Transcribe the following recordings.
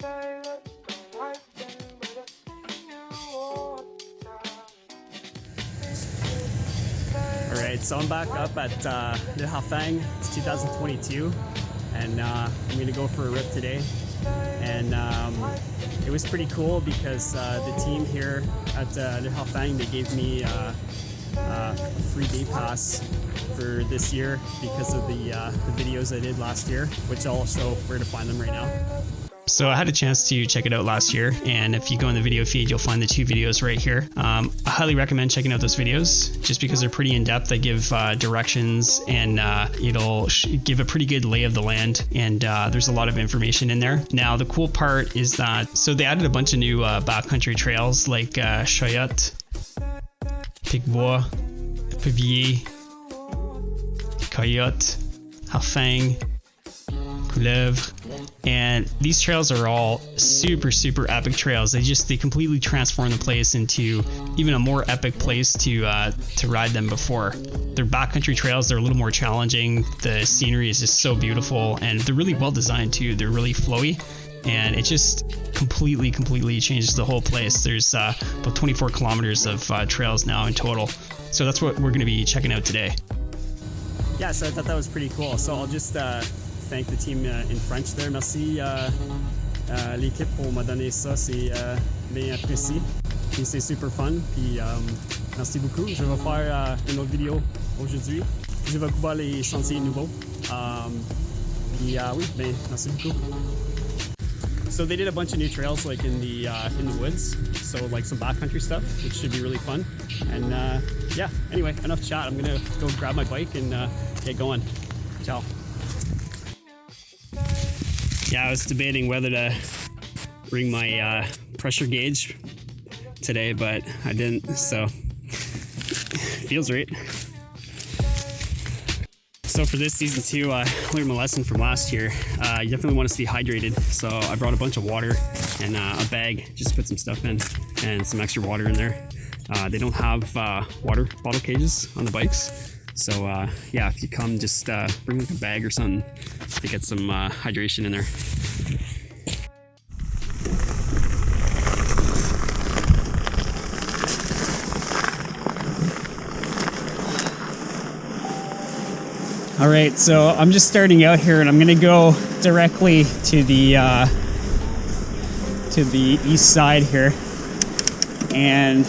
Alright, so I'm back up at the Harfang. It's 2022, and I'm going to go for a rip today. And it was pretty cool because the team here at the Harfang, they gave me a free day pass for this year because of the videos I did last year, which I'll show where to find them right now. So I had a chance to check it out last year, and if you go in the video feed, you'll find the 2 videos right here. I highly recommend checking out those videos just because they're pretty in-depth. They give directions, and it'll give a pretty good lay of the land, and there's a lot of information in there. Now the cool part is that, so they added a bunch of new backcountry trails like Chouette, Pic-Bois, Pivier, Coyote, Harfang, Couleuvre, and these trails are all super epic trails. They completely transform the place into even a more epic place to ride them before. They're backcountry trails. They're a little more challenging. The scenery is just so beautiful, and they're really well designed too. They're really flowy, and it just completely changes the whole place. There's about 24 kilometers of trails now in total, so that's what we're going to be checking out today. Yeah, so I thought that was pretty cool. So I'll just thank the team in French there. Merci l'équipe pour m'a donné ça, c'est bien apprécié. Puis c'est super fun. Puis merci beaucoup. Je vais faire une autre vidéo aujourd'hui. Je vais couvrir les sentiers nouveaux. Puis oui, ben merci beaucoup. So they did a bunch of new trails like in the woods, so like some backcountry stuff, which should be really fun. And yeah, anyway, enough chat. I'm gonna go grab my bike and get going. Ciao. Yeah, I was debating whether to bring my pressure gauge today, but I didn't, so feels right. So for this season 2, I learned my lesson from last year. You definitely want to stay hydrated, so I brought a bunch of water and a bag, just put some stuff in and some extra water in there. They don't have water bottle cages on the bikes, so yeah, if you come, just bring like a bag or something to get some hydration in there. All right, so I'm just starting out here, and I'm gonna go directly to the east side here, and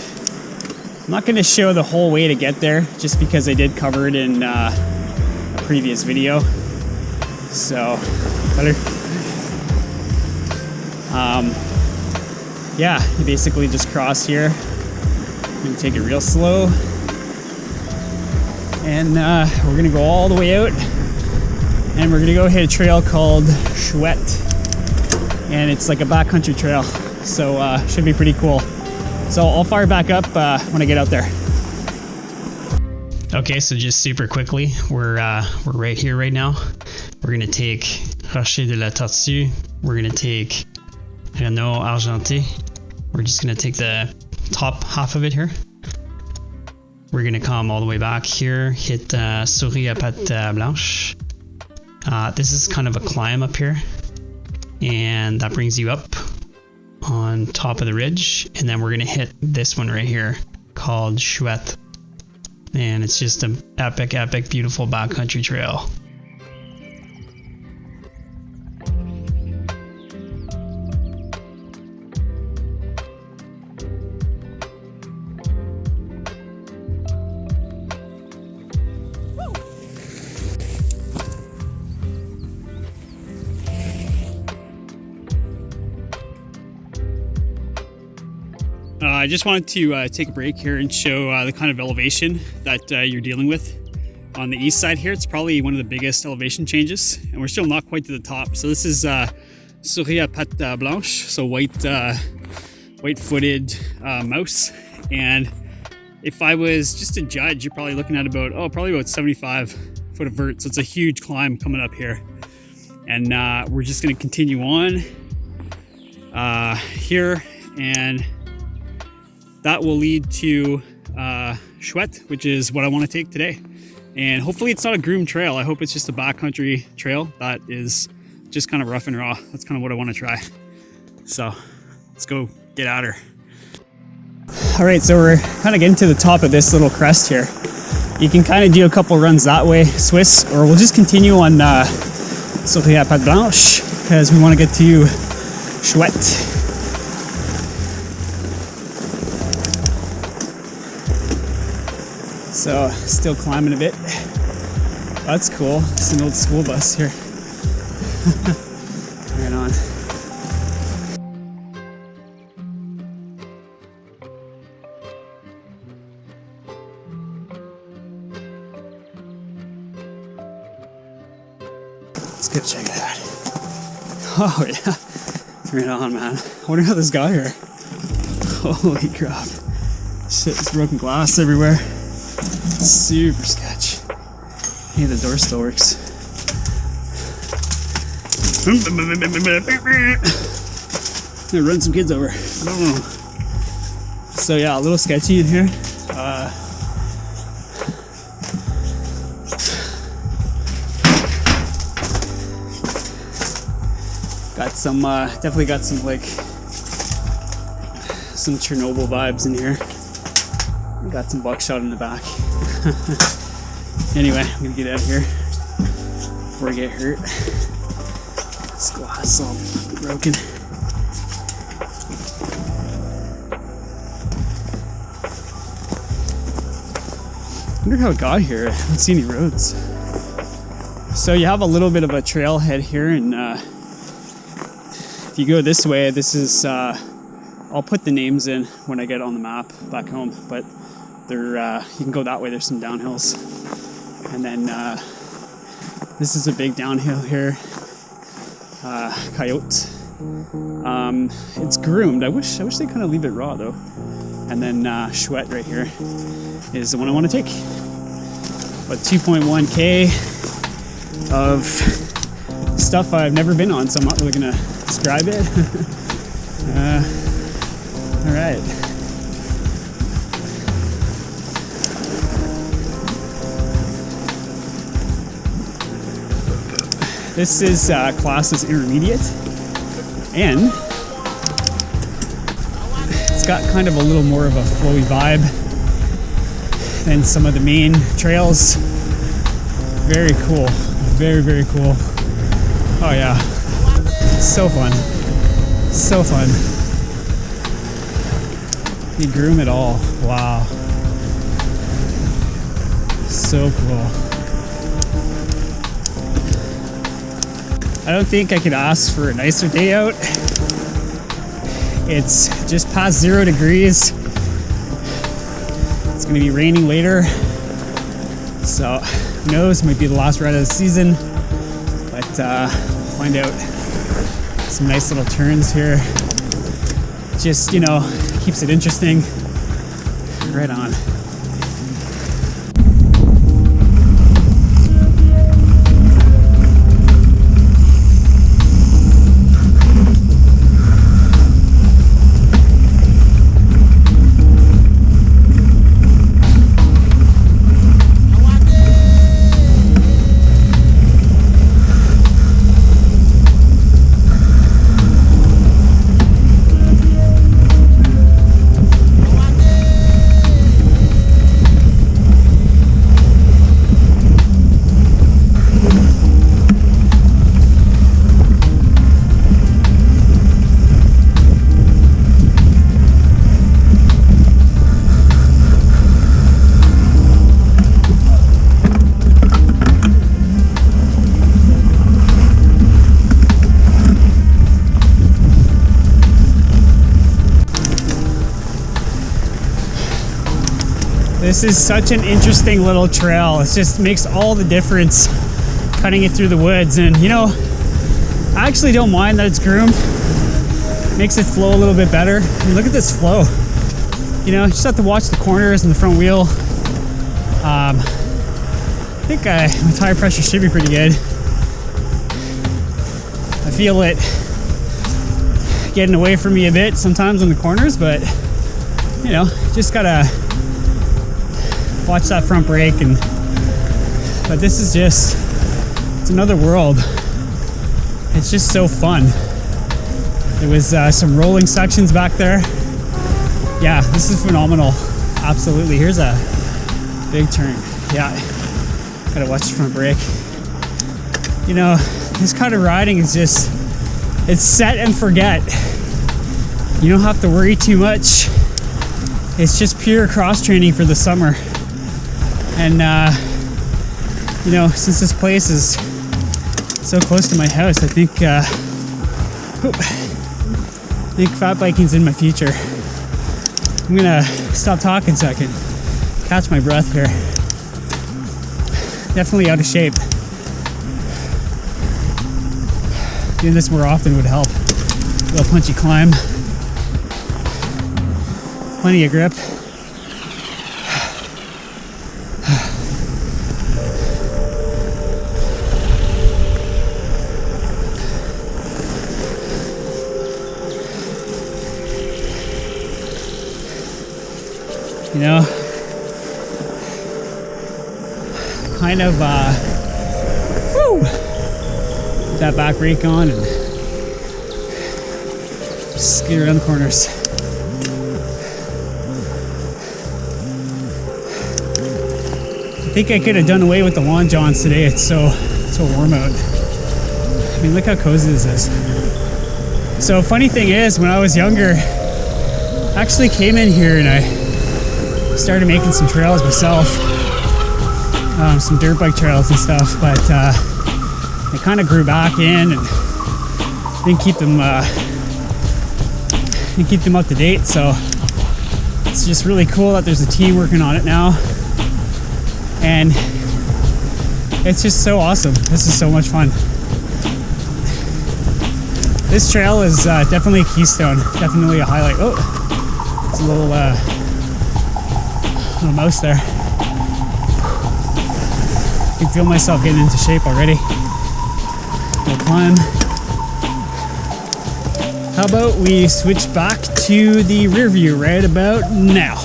I'm not gonna show the whole way to get there, just because I did cover it in a previous video. So, yeah, you basically just cross here. I'm gonna take it real slow. And we're gonna go all the way out, and we're gonna go hit a trail called Chouette, and it's like a backcountry trail, so should be pretty cool. So I'll fire back up when I get out there. Okay, so just super quickly, we're right here right now. We're gonna take Rocher de la Tortue. We're gonna take Réné Argenté. We're just gonna take the top half of it here. We're gonna come all the way back here, hit Souris à pattes Blanche. This is kind of a climb up here, and that brings you up on top of the ridge, and then we're gonna hit this one right here called Chouette, and it's just an epic beautiful backcountry trail. I just wanted to take a break here and show the kind of elevation that you're dealing with on the east side here. It's probably one of the biggest elevation changes, and we're still not quite to the top. So this is Souris à pattes Blanche, so white-footed mouse. And if I was just to judge, you're probably looking at about 75 foot of vert. So it's a huge climb coming up here, and we're just going to continue on here, and that will lead to Chouette, which is what I want to take today. And hopefully it's not a groomed trail. I hope it's just a backcountry trail that is just kind of rough and raw. That's kind of what I want to try. So let's go get at her. All right, so we're kind of getting to the top of this little crest here. You can kind of do a couple runs that way, Swiss, or we'll just continue on Sorcier à Blanche because we want to get to Chouette. So still climbing a bit. That's cool. It's an old school bus here. Right on. Let's go check it out. Oh yeah. Right on, man. I wonder how this got here. Holy crap. Shit, there's broken glass everywhere. Super sketch. Hey, the door still works. Gonna run some kids over. So yeah, a little sketchy in here. Got some, definitely got some like some Chernobyl vibes in here. Got some buckshot in the back. Anyway, I'm gonna get out of here before I get hurt. This glass is all broken. I wonder how it got here. I don't see any roads. So you have a little bit of a trailhead here, and if you go this way, this is I'll put the names in when I get on the map back home, but they're you can go that way. There's some downhills, and then this is a big downhill here. Coyote. It's groomed. I wish they kind of leave it raw though. And then Chouette right here is the one I want to take. But 2.1K of stuff I've never been on, so I'm not really gonna describe it. All right. This is classed as intermediate, and it's got kind of a little more of a flowy vibe than some of the main trails. Very cool, very, very cool. Oh yeah, so fun, so fun. You groom it all, wow. So cool. I don't think I could ask for a nicer day out. It's just past 0 degrees. It's gonna be raining later. So who knows, might be the last ride of the season. But find out. Some nice little turns here. Just, you know, keeps it interesting. Right on. This is such an interesting little trail. It just makes all the difference cutting it through the woods. And you know, I actually don't mind that it's groomed. Makes it flow a little bit better. I mean, look at this flow. You know, you just have to watch the corners and the front wheel. I think my tire pressure should be pretty good. I feel it getting away from me a bit sometimes on the corners, but you know, just gotta watch that front brake. And but this is just, it's another world. It's just so fun. There was some rolling sections back there. Yeah, this is phenomenal. Absolutely. Here's a big turn. Yeah, gotta watch the front brake. You know, this kind of riding is just, it's set and forget. You don't have to worry too much. It's just pure cross training for the summer. And you know, since this place is so close to my house, I think fat biking's in my future. I'm gonna stop talking so I can catch my breath here. Definitely out of shape. Doing this more often would help. A little punchy climb. Plenty of grip. You know, kind of woo, put that back brake on and just skid around the corners. I think I could have done away with the lawn johns today. It's so warm out. I mean, look how cozy this is. So funny thing is, when I was younger, I actually came in here and I started making some trails myself, some dirt bike trails and stuff, but I kind of grew back in and didn't keep them up to date. So it's just really cool that there's a team working on it now, and it's just so awesome. This is so much fun. This trail is definitely a keystone, definitely a highlight. Oh, it's a little mouse there. I can feel myself getting into shape already. We'll climb. How about we switch back to the rear view right about now?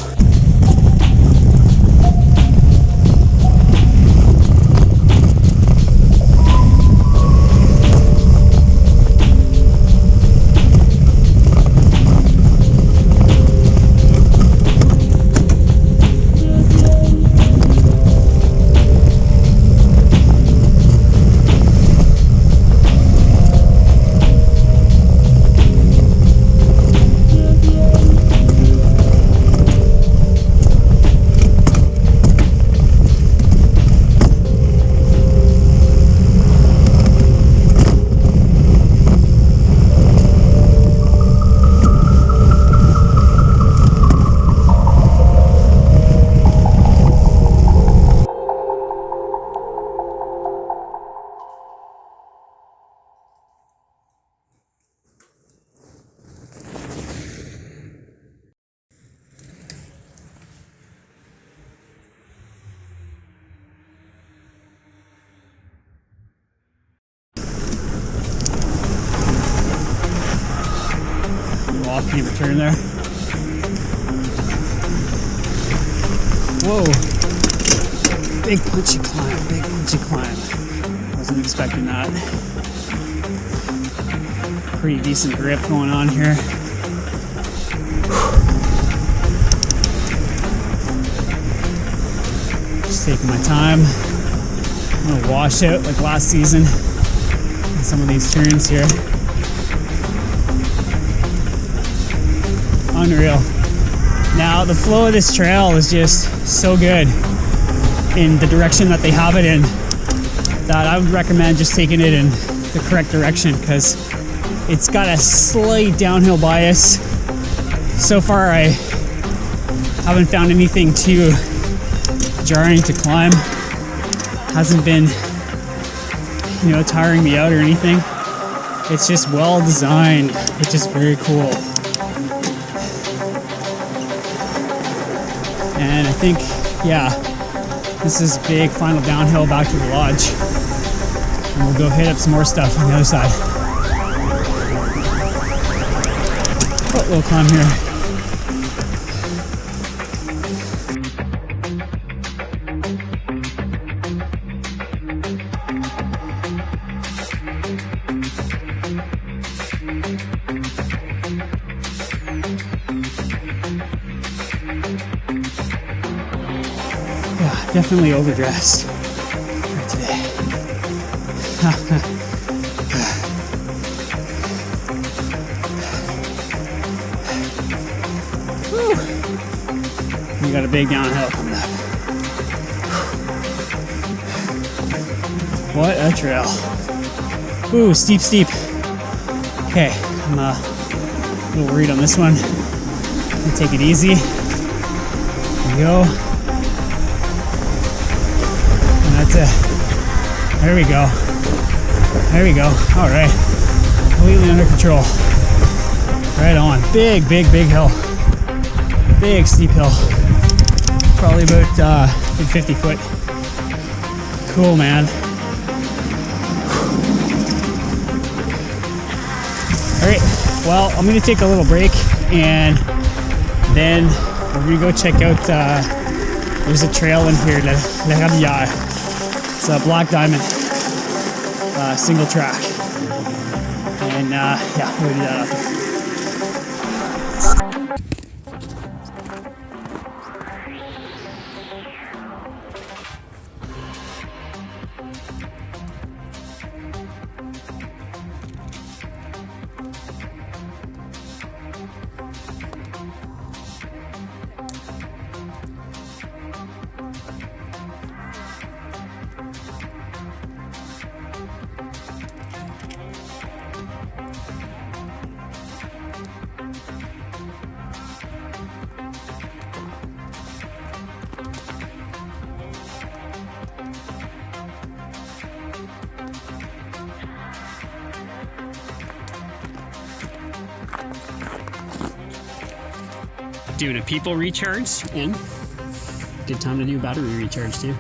Off-key return there. Whoa. Big punchy climb, big punchy climb. Wasn't expecting that. Pretty decent grip going on here. Just taking my time. I'm gonna wash out like last season in some of these turns here. Unreal. Now the flow of this trail is just so good in the direction that they have it in, that I would recommend just taking it in the correct direction, because it's got a slight downhill bias. So far I haven't found anything too jarring to climb. Hasn't been, you know, tiring me out or anything. It's just well designed. It's just very cool. And I think, yeah, this is big final downhill back to the lodge. And we'll go hit up some more stuff on the other side. Oh, little climb here. Definitely overdressed for today. Whew. We got a big downhill coming up. What a trail. Ooh, steep, steep. Okay, I'm a little worried on this one. I'll take it easy. There we go. And that's it. There we go. There we go. All right. Completely under control. Right on. Big, big, big hill. Big steep hill. Probably about 50 foot. Cool, man. Alright, well, I'm going to take a little break and then we're going to go check out, there's a trail in here, Érablière. It's a black diamond, single track. And yeah, we'll do that after. Doing a people recharge and good time to do a battery recharge too.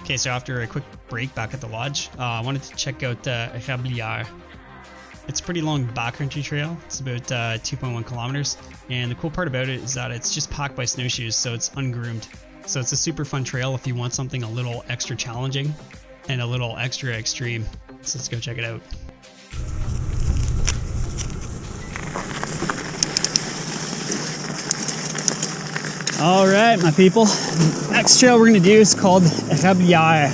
Okay, so after a quick break back at the lodge, I wanted to check out Érablière. It's a pretty long backcountry trail. It's about 2.1 kilometers. And the cool part about it is that it's just packed by snowshoes, so it's ungroomed. So it's a super fun trail if you want something a little extra challenging and a little extra extreme. So let's go check it out. All right, my people. Next trail we're gonna do is called Érablière.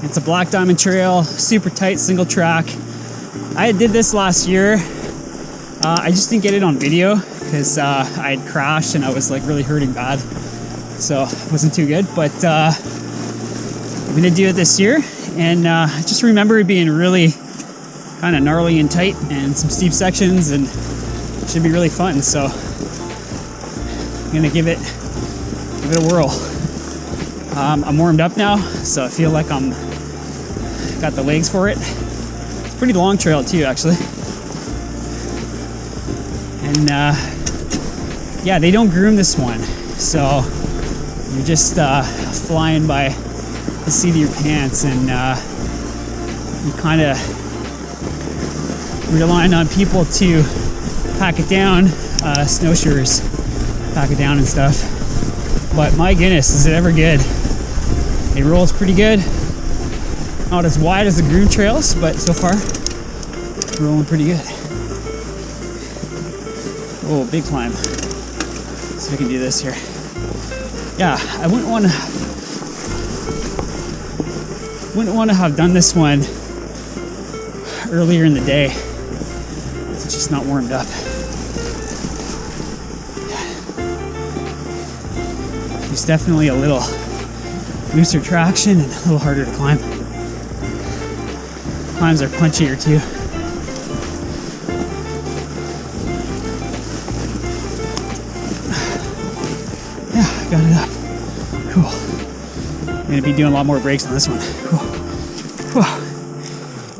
It's a black diamond trail, super tight, single track. I did this last year. I just didn't get it on video because I had crashed and I was like really hurting bad. So it wasn't too good, but I'm gonna do it this year. And I just remember it being really kind of gnarly and tight and some steep sections, and it should be really fun. So I'm gonna give it a whirl. I'm warmed up now, so I feel like I'm got the legs for it. It's a pretty long trail too, actually. And yeah, they don't groom this one, so you're just flying by the seat of your pants, and you kind of relying on people to pack it down, snowshoers pack it down and stuff. But my goodness, is it ever good. It rolls pretty good. Not as wide as the groomed trails, but so far, rolling pretty good. Oh, big climb. So we can do this here. Yeah, I wouldn't want to have done this one earlier in the day. It's just not warmed up. It's definitely a little looser traction and a little harder to climb. Climbs are punchier too. Yeah, got it up. Cool. I'm gonna be doing a lot more breaks on this one. Cool.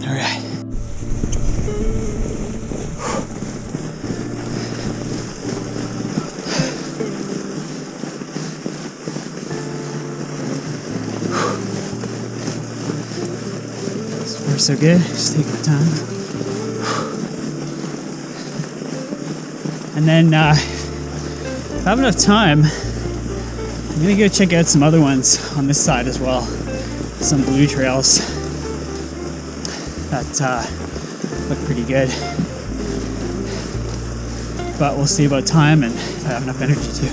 All right. So good, just take my time. And then if I have enough time, I'm gonna go check out some other ones on this side as well. Some blue trails that look pretty good. But we'll see about time and if I have enough energy too.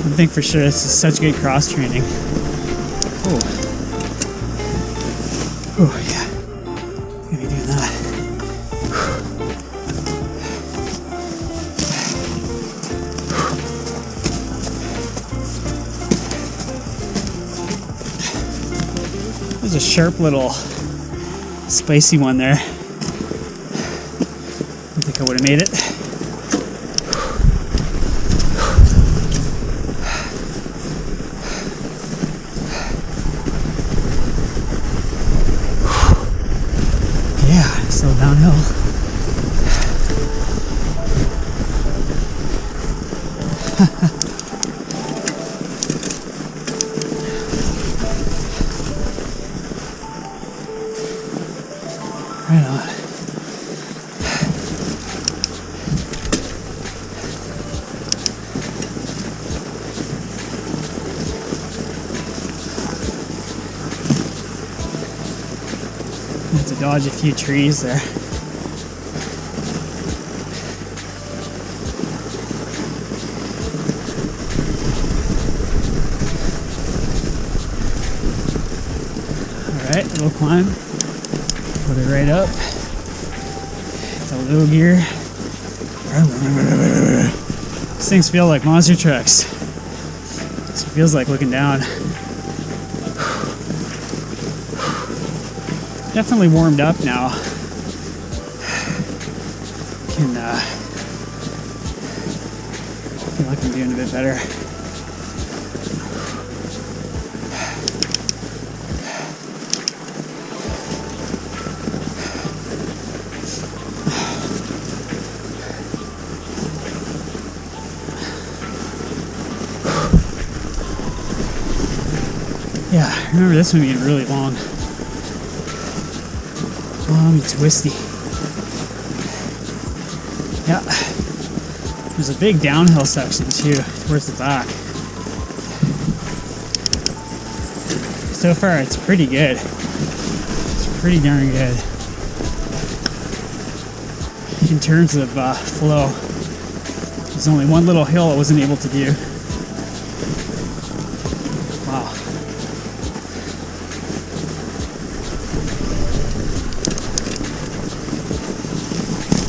I think for sure this is such good cross training. Oh, oh yeah, gonna be doing that. There's a sharp little spicy one there. I don't think I would have made it. Still downhill. Right on. Have to dodge a few trees there. Alright, little climb. Put it right up. It's a little gear. These things feel like monster trucks. It feels like looking down. Definitely warmed up now. Can feel like I'm doing a bit better. Yeah, I remember this one being really long. Long and twisty. Yeah. There's a big downhill section too, towards the back. So far it's pretty good. It's pretty darn good. In terms of flow. There's only one little hill I wasn't able to do. Wow.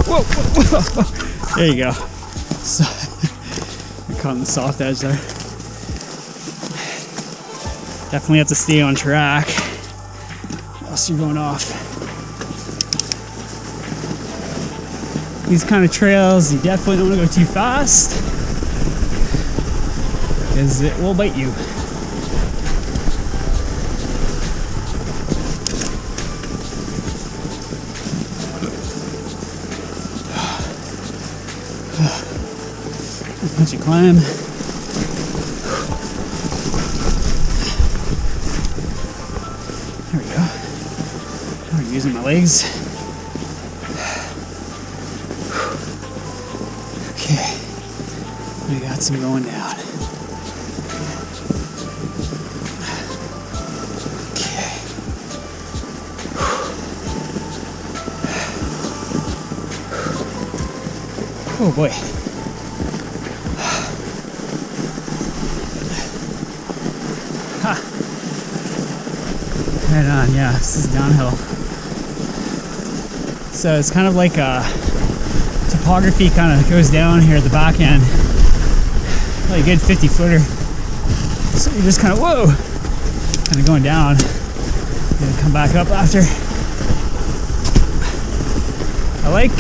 Whoa, whoa, whoa. There you go. So, I caught on the soft edge there. Definitely have to stay on track, or else you're going off. These kind of trails, you definitely don't want to go too fast, because it will bite you. Once you climb, there we go. Now I'm using my legs. Okay, we got some going down. Okay. Oh boy. Right on, yeah, this is downhill. So it's kind of like topography kind of goes down here at the back end. Like a good 50 footer. So you're just kind of, whoa, kind of going down. Gonna come back up after. I like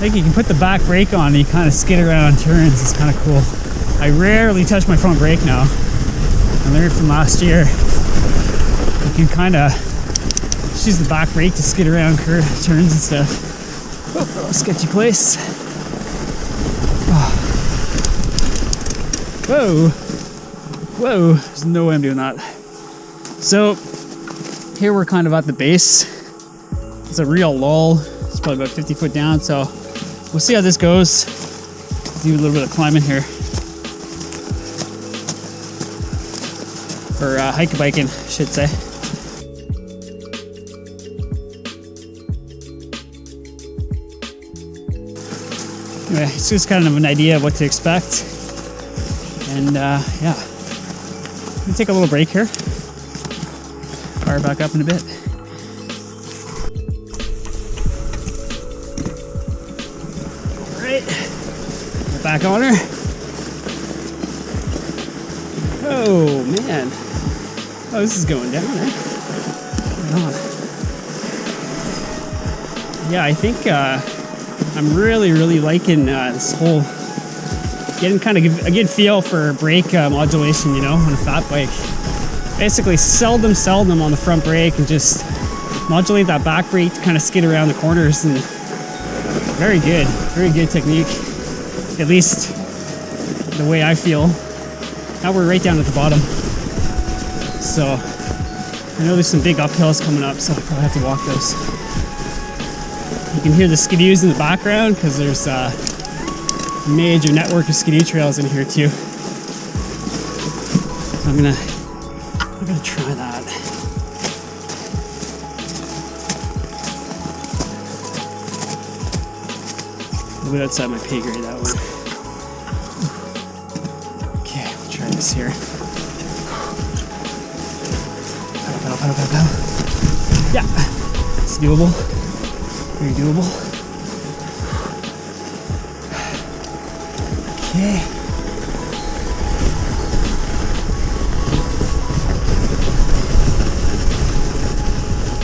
you can put the back brake on and you kind of skid around turns. It's kind of cool. I rarely touch my front brake now. I learned from last year. You can kind of use the back brake to skid around turns and stuff. Oh, sketchy place. Oh. Whoa. Whoa. There's no way I'm doing that. So, here we're kind of at the base. It's a real lull. It's probably about 50 foot down, so we'll see how this goes. Do a little bit of climbing here. or hike-biking, I should say. Anyway, it's just kind of an idea of what to expect. And yeah, I'm gonna take a little break here. Fire back up in a bit. All right, get back on her. Oh man, oh, this is going down, eh? Right on. Yeah, I think I'm really liking this whole, getting kind of a good feel for brake modulation, you know, on a fat bike. Basically seldom on the front brake and just modulate that back brake to kind of skid around the corners, and very good technique, at least the way I feel. Now we're right down at the bottom, so I know there's some big uphills coming up, so I'll probably have to walk those. You can hear the skidoos in the background because there's a major network of skidoo trails in here too. So I'm gonna try that. A little bit outside my pay grade, that one. Okay, we'll try this here. Pedal. Yeah, it's doable. Very doable. Okay.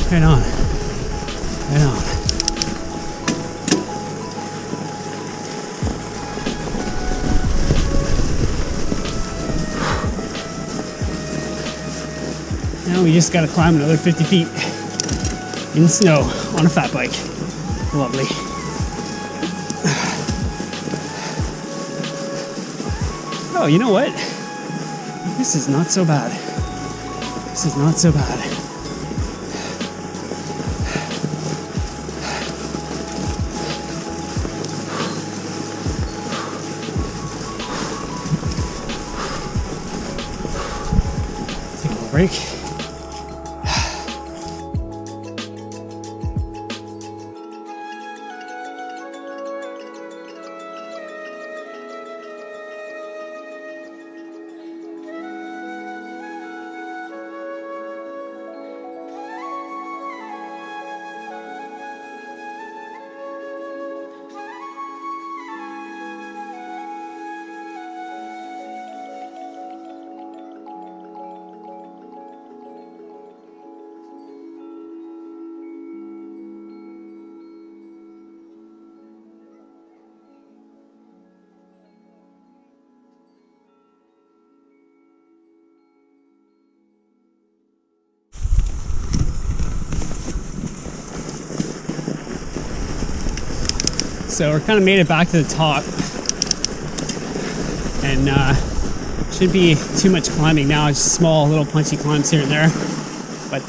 Right on. Now we just gotta climb another 50 feet in the snow on a fat bike. Lovely. Oh, you know what? This is not so bad. Take a little break. So we're kind of made it back to the top, and shouldn't be too much climbing now. Just small little punchy climbs here and there, but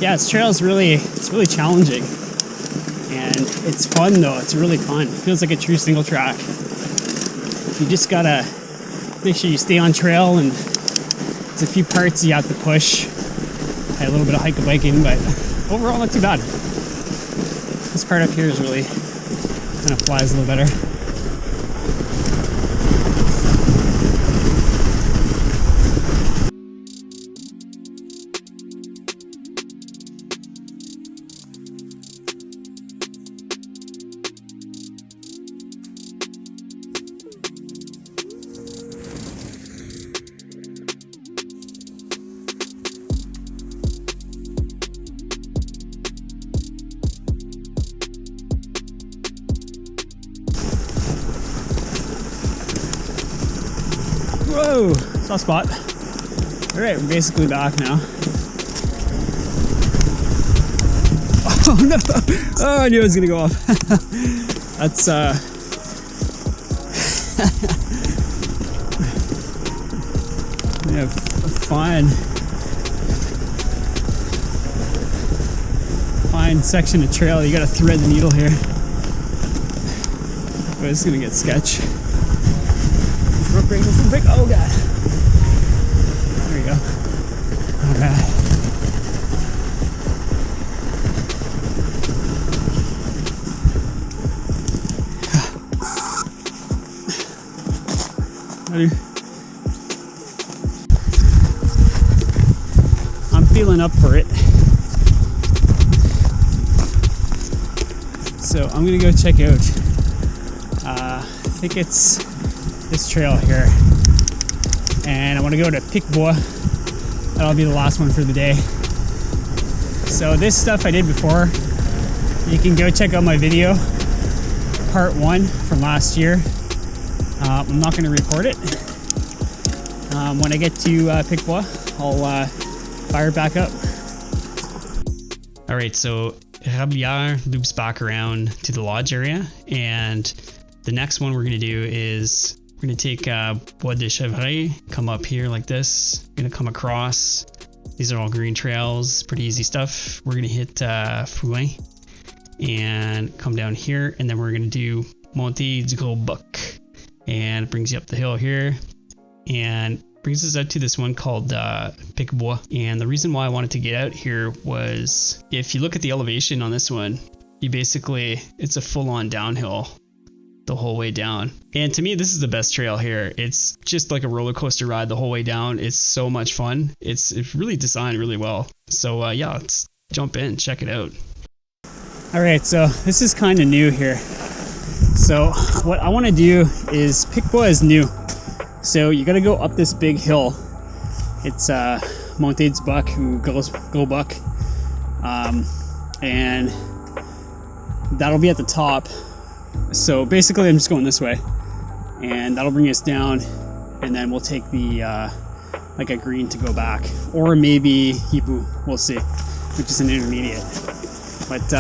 yeah, this trail is really challenging, and it's fun though. It's really fun. It feels like a true single track. You just gotta make sure you stay on trail, and there's a few parts you have to push. A little bit of hiking, but overall not too bad. This part up here is really kind of flies a little better. Whoa, soft spot. All right, we're basically back now. Oh no! Oh, I knew it was gonna go off. That's yeah, fine section of trail. You gotta thread the needle here. Boy, this is gonna get sketch. Front brake, oh god. There we we go. Not bad. I'm feeling up for it. So I'm gonna go check out, I think it's this trail here. And I wanna go to Pic-Bois. That'll be the last one for the day. So this stuff I did before, you can go check out my video, part 1 from last year. I'm not gonna record it. When I get to Pic-Bois, I'll fire it back up. All right, so Érablière loops back around to the lodge area, and the next one we're gonna do is we're gonna take Bois de Chevray, come up here like this, gonna come across. These are all green trails, pretty easy stuff. We're gonna hit Fouin and come down here, and then we're gonna do Montée Dalton, and it brings you up the hill here and brings us out to this one called Pic-Bois. And the reason why I wanted to get out here was, if you look at the elevation on this one, you basically, it's a full-on downhill the whole way down. And to me, this is the best trail here. It's just like a roller coaster ride the whole way down. It's so much fun. It's really designed really well. So yeah, let's jump in, check it out. All right, so this is kind of new here. So what I want to do is, Pic-Bois is new. So you got to go up this big hill. It's Montée Dalton, and that'll be at the top. So basically I'm just going this way, and that'll bring us down, and then we'll take the like a green to go back, or maybe Hibou, we'll see, which is an intermediate. But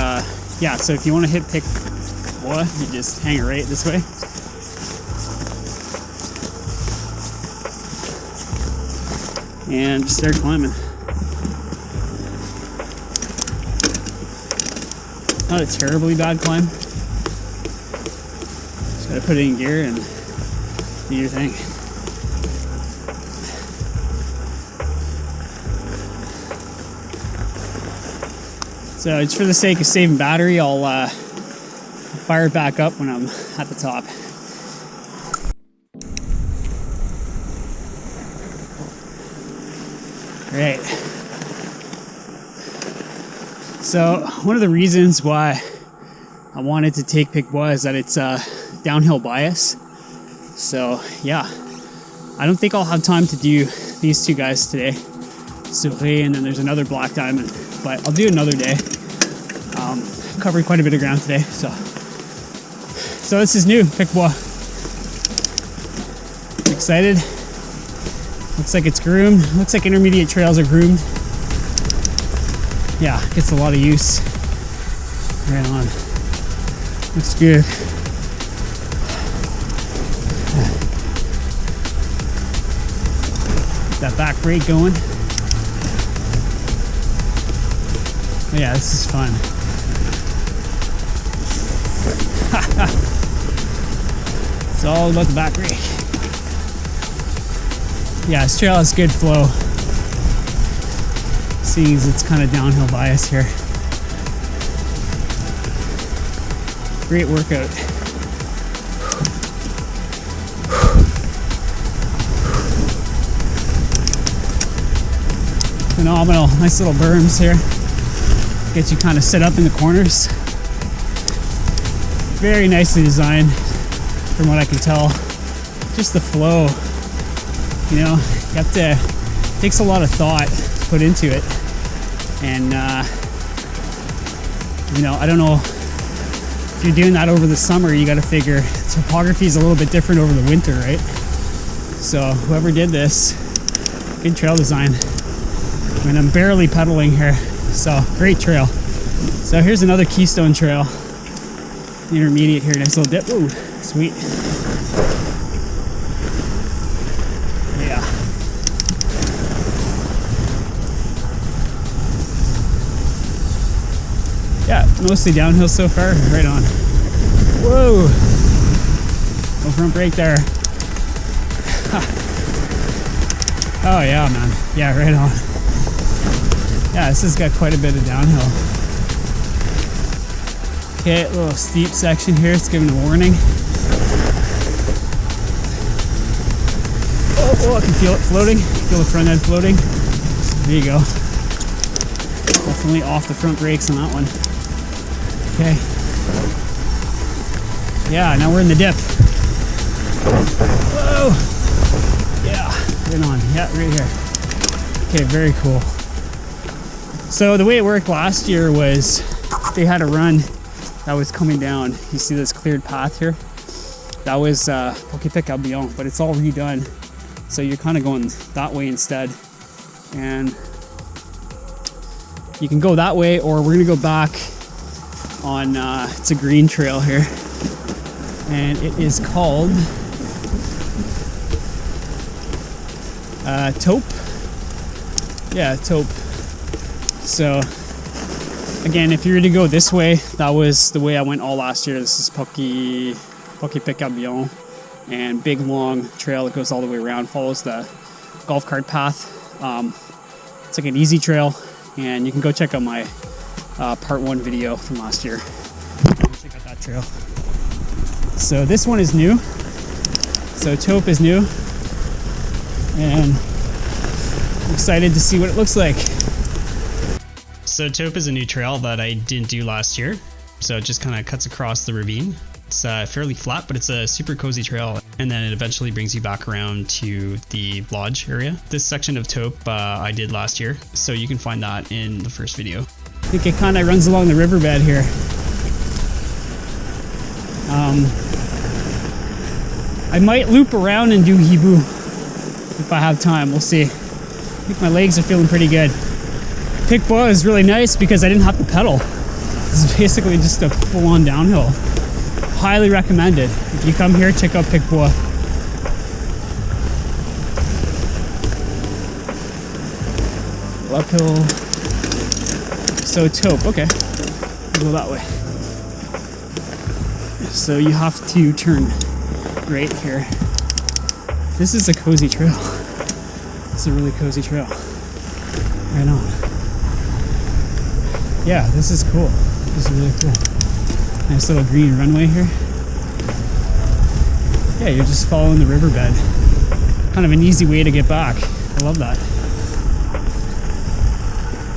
yeah, so if you want to hit Pic-Bois, you just hang it right this way. And just start climbing. Not a terribly bad climb. Just gotta put it in gear and do your thing. So just for the sake of saving battery, I'll fire it back up when I'm at the top. Right. So one of the reasons why I wanted to take Pic-Bois is that it's a downhill bias. So yeah, I don't think I'll have time to do these two guys today. Sourcier, and then there's another black diamond, but I'll do another day. Covered quite a bit of ground today, so this is new, Pic-Bois. Excited. Looks like it's groomed. Looks like intermediate trails are groomed. Yeah, gets a lot of use. Right on. Looks good. Get that back brake going. Oh yeah, this is fun. It's all about the back brake. Yeah, this trail has good flow. Seeing as it's kind of downhill bias here. Great workout. Phenomenal. Nice little berms here. Get you kind of set up in the corners. Very nicely designed from what I can tell. Just the flow. You know, you have to, it takes a lot of thought to put into it. And, you know, I don't know, if you're doing that over the summer, you got to figure topography is a little bit different over the winter, right? So whoever did this, good trail design. I mean, I'm barely pedaling here, so great trail. So here's another Keystone trail. Intermediate here, nice little dip. Ooh, sweet. Yeah. Yeah, mostly downhill so far. Right on. Whoa. No front brake there. Oh yeah, man. Yeah, right on. Yeah, this has got quite a bit of downhill. Okay, a little steep section here. It's giving a warning. Oh, I can feel it floating. Feel the front end floating. There you go. Definitely off the front brakes on that one. Okay. Yeah, now we're in the dip. Whoa! Yeah, right on. Yeah, right here. Okay, very cool. So the way it worked last year was they had a run that was coming down. You see this cleared path here? That was Pic-Bois, but it's all redone. So you're kind of going that way instead. And you can go that way, or we're gonna go back on, it's a green trail here. And it is called Taupe. Yeah, Taupe. So again, if you were to go this way, that was the way I went all last year. This is Pic-Bois, and big long trail that goes all the way around, follows the golf cart path. It's like an easy trail, and you can go check out my part 1 video from last year. Check out that trail. So this one is new. So Taupe is new, and I'm excited to see what it looks like. So Taupe is a new trail that I didn't do last year. So it just kind of cuts across the ravine. It's fairly flat, but it's a super cozy trail. And then it eventually brings you back around to the lodge area. This section of Taupe I did last year. So you can find that in the first video. I think it kind of runs along the riverbed here. I might loop around and do Hibou if I have time. We'll see. I think my legs are feeling pretty good. Pic-Bois is really nice because I didn't have to pedal. This is basically just a full-on downhill. Highly recommended. If you come here, check out Pic-Bois. Uphill. So Taupe, okay. We'll go that way. So you have to turn right here. This is a cozy trail. It's a really cozy trail. Right on. Yeah, this is cool. This is really cool. Nice little green runway here. Yeah, you're just following the riverbed. Kind of an easy way to get back. I love that.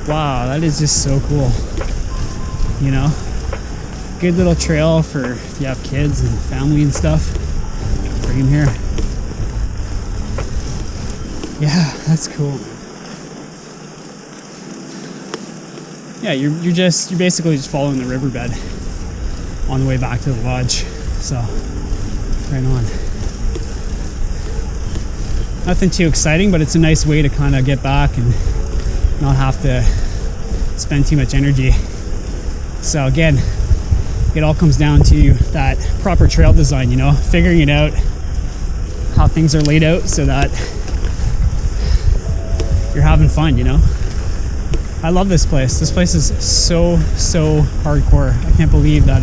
Wow, that is just so cool. You know? Good little trail for if you have kids and family and stuff. Bring them here. Yeah, that's cool. Yeah, you're basically just following the riverbed on the way back to the lodge. So, right on. Nothing too exciting, but it's a nice way to kind of get back and not have to spend too much energy. So again, it all comes down to that proper trail design, you know, figuring it out, how things are laid out so that you're having fun, you know. I love this place. This place is so hardcore. I can't believe that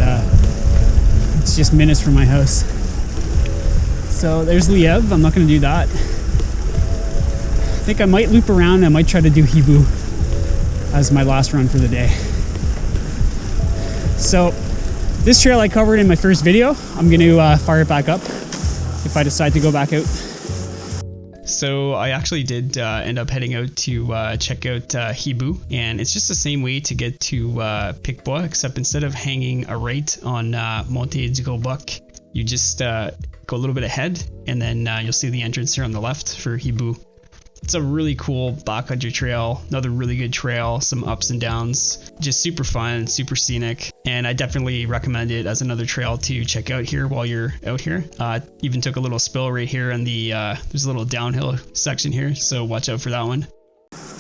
it's just minutes from my house. So there's Liev. I'm not going to do that. I think I might loop around. I might try to do Hibou as my last run for the day. So this trail I covered in my first video. I'm going to fire it back up if I decide to go back out. So I actually did end up heading out to check out Hibou, and it's just the same way to get to Pic-Bois, except instead of hanging a right on Montée Dalton, you just go a little bit ahead, and then you'll see the entrance here on the left for Hibou. It's a really cool backcountry trail, another really good trail, some ups and downs, just super fun, super scenic, and I definitely recommend it as another trail to check out here while you're out here. Even took a little spill right here in the, there's a little downhill section here, so watch out for that one.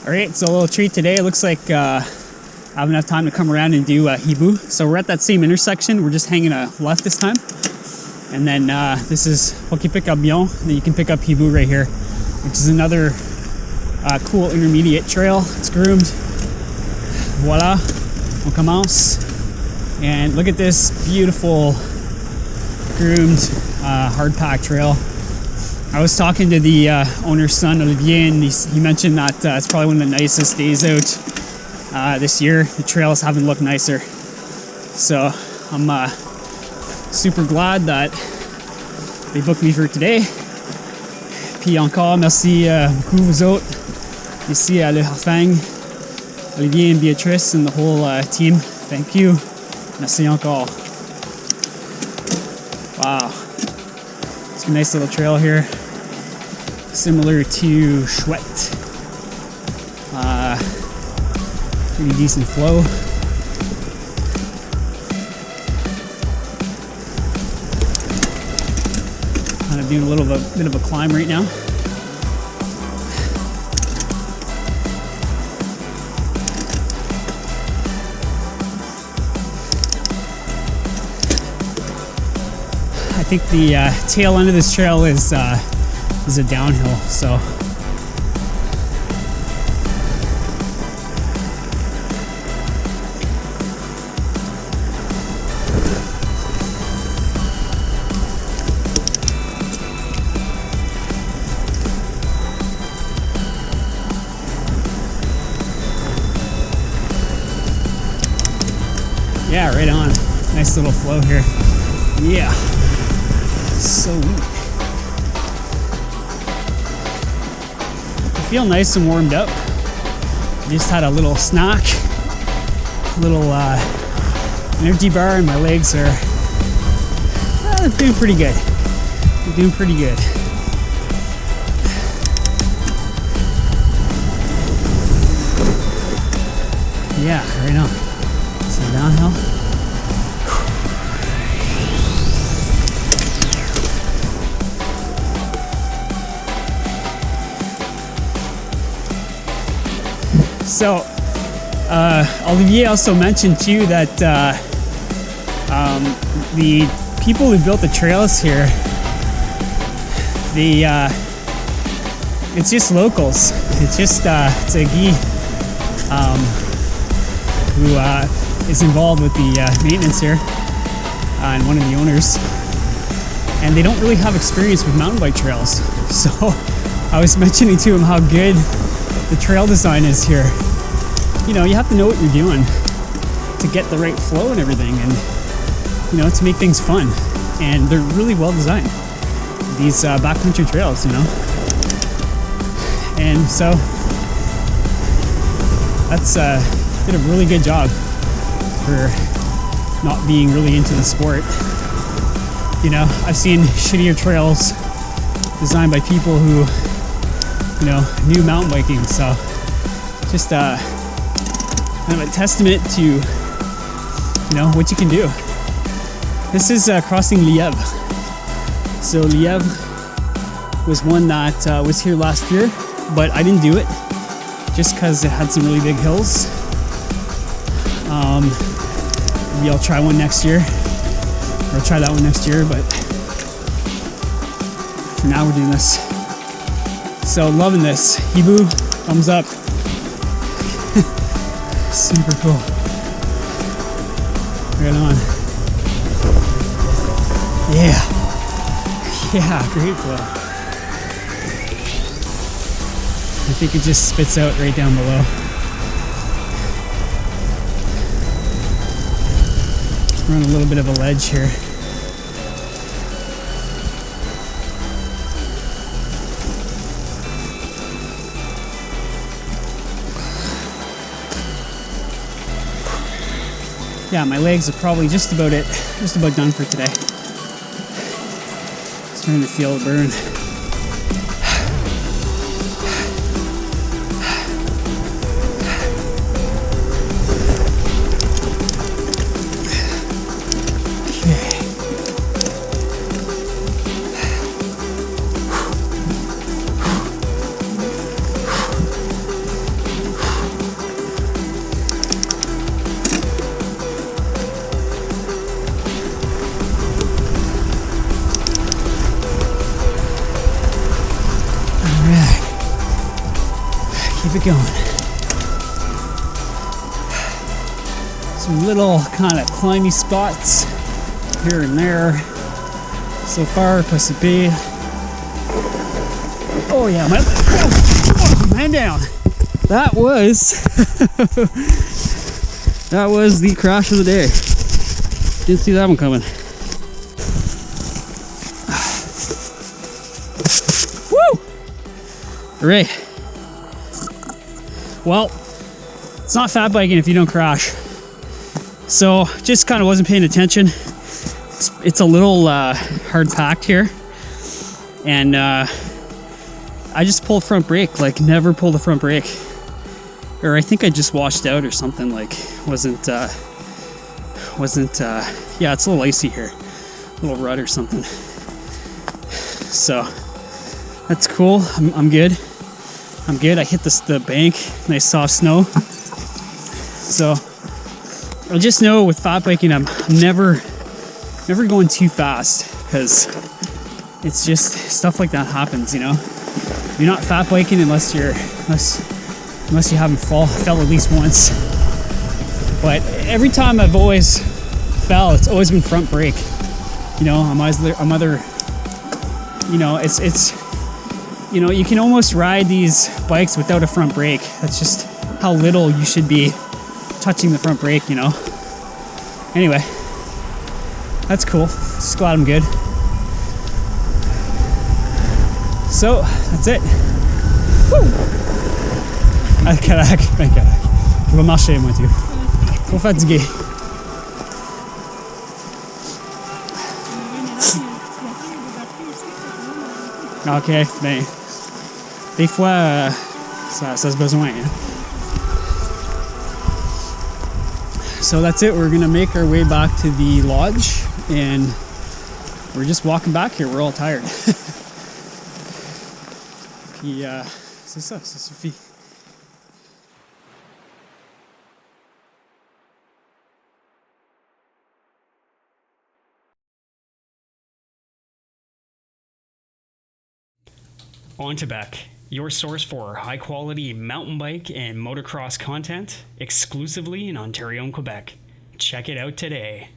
Alright, so a little treat today. It looks like I have enough time to come around and do Hibou. So we're at that same intersection, we're just hanging a left this time. And then this is Pic-Bois, and then you can pick up Hibou right here, which is another cool intermediate trail. It's groomed. Voila, on commence. And look at this beautiful groomed hard pack trail. I was talking to the owner's son, Olivier, and he mentioned that it's probably one of the nicest days out this year. The trails haven't looked nicer. So I'm super glad that they booked me for today. Puis encore, merci beaucoup vous autres ici à le Harfang, Olivier and Beatrice and the whole team. Thank you. Merci encore. Wow. It's a nice little trail here. Similar to Chouette. Pretty decent flow. Kind of doing a little bit of a climb right now. I think the tail end of this trail is a downhill, so yeah, right on. Nice little flow here. Yeah. So I feel nice and warmed up. Just had a little snack, a little energy bar, and my legs are doing pretty good. They're doing pretty good. Yeah, right on. So downhill. So, Olivier also mentioned too that the people who built the trails here, it's just locals. It's just it's a Guy who is involved with the maintenance here and one of the owners, and they don't really have experience with mountain bike trails. So I was mentioning to him how good the trail design is here. You know, you have to know what you're doing to get the right flow and everything, and you know, to make things fun. And they're really well designed, these backcountry trails, you know. And so that's did a really good job for not being really into the sport. You know, I've seen shittier trails designed by people who, you know, knew mountain biking. So just kind of a testament to, you know, what you can do. This is crossing Lièvre. So Lièvre was one that was here last year, but I didn't do it just because it had some really big hills. Maybe I'll try one next year, or I'll try that one next year, but for now we're doing this. So loving this. Hibou, thumbs up. Super cool. Right on. Yeah. Yeah, great flow. I think it just spits out right down below. We're on a little bit of a ledge here. Yeah, my legs are probably just about done for today. Starting to feel the burn. Keep it going. Some little kind of climby spots here and there. So far, pas si pire. Oh yeah, oh, man down. That was that was the crash of the day. Didn't see that one coming. Woo! Hooray. Well, it's not fat biking if you don't crash. So just kind of wasn't paying attention. It's a little hard packed here. And I just pulled front brake, like never pulled a front brake. Or I think I just washed out or something, like wasn't yeah, it's a little icy here. A little rut or something. So that's cool. I'm good. I'm good. I hit the bank, nice soft snow. So I just know with fat biking, I'm never going too fast, because it's just stuff like that happens, you know. You're not fat biking unless you haven't fell at least once. But every time I've always fell, it's always been front brake. You know, I'm either, you know, it's you know, you can almost ride these bikes without a front brake. That's just how little you should be touching the front brake, you know. Anyway, that's cool. Just glad I'm good. So that's it. Woo! Je vais marcher, moi, tu. Trop fatigué. Ok, ben, des fois, ça se besoin. Hein? So that's it. We're gonna make our way back to the lodge, and we're just walking back here. We're all tired. Puis, c'est ça suffit. On to Quebec, your source for high-quality mountain bike and motocross content exclusively in Ontario and Quebec. Check it out today.